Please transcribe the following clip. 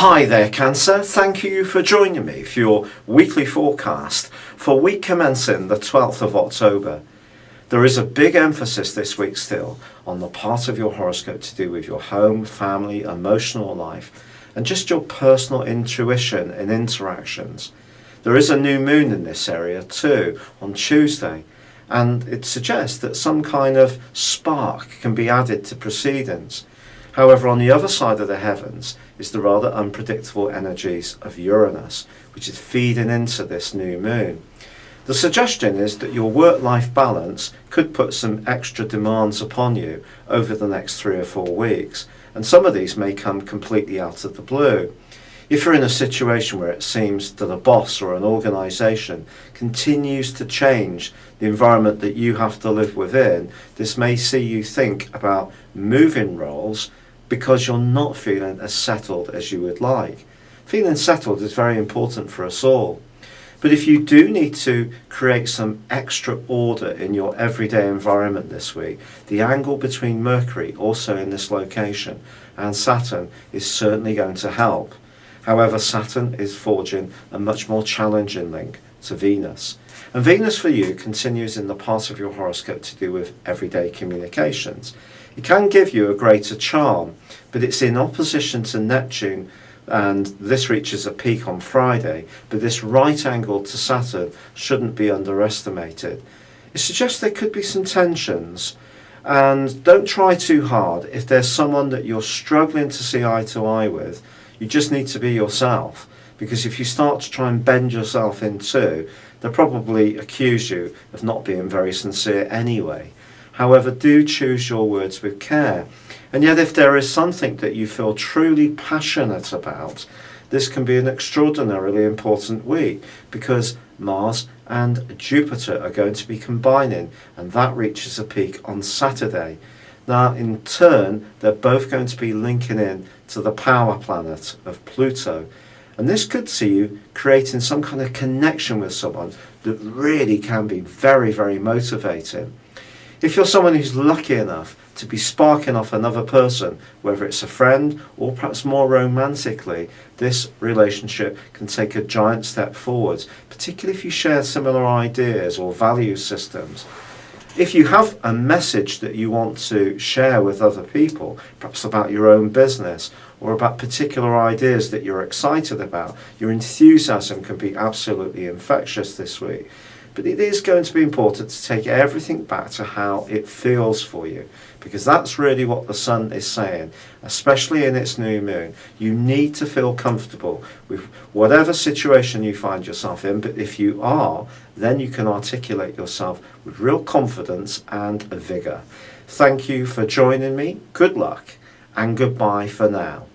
Hi there, Cancer. Thank you for joining me for your weekly forecast for week commencing the 12th of October. There is a big emphasis this week still on the part of your horoscope to do with your home, family, emotional life, and just your personal intuition and interactions. There is a new moon in this area too on Tuesday, and it suggests that some kind of spark can be added to proceedings. However, on the other side of the heavens is the rather unpredictable energies of Uranus, which is feeding into this new moon. The suggestion is that your work-life balance could put some extra demands upon you over the next 3 or 4 weeks, and some of these may come completely out of the blue. If you're in a situation where it seems that a boss or an organisation continues to change the environment that you have to live within, this may see you think about moving roles because you're not feeling as settled as you would like. Feeling settled is very important for us all. But if you do need to create some extra order in your everyday environment this week, the angle between Mercury, also in this location, and Saturn is certainly going to help. However, Saturn is forging a much more challenging link to Venus. And Venus for you continues in the part of your horoscope to do with everyday communications. It can give you a greater charm, but it's in opposition to Neptune, and this reaches a peak on Friday, but this right angle to Saturn shouldn't be underestimated. It suggests there could be some tensions, and don't try too hard. If there's someone that you're struggling to see eye to eye with, you just need to be yourself, because if you start to try and bend yourself in two, they'll probably accuse you of not being very sincere anyway. However, do choose your words with care. And yet if there is something that you feel truly passionate about, this can be an extraordinarily important week, because Mars and Jupiter are going to be combining, and that reaches a peak on Saturday. Now, in turn, they're both going to be linking in to the power planet of Pluto. And this could see you creating some kind of connection with someone that really can be very, very motivating. If you're someone who's lucky enough to be sparking off another person, whether it's a friend or perhaps more romantically, this relationship can take a giant step forwards, particularly if you share similar ideas or value systems. If you have a message that you want to share with other people, perhaps about your own business or about particular ideas that you're excited about, your enthusiasm can be absolutely infectious this week. But it is going to be important to take everything back to how it feels for you, because that's really what the sun is saying, especially in its new moon. You need to feel comfortable with whatever situation you find yourself in, but if you are, then you can articulate yourself with real confidence and vigour. Thank you for joining me. Good luck and goodbye for now.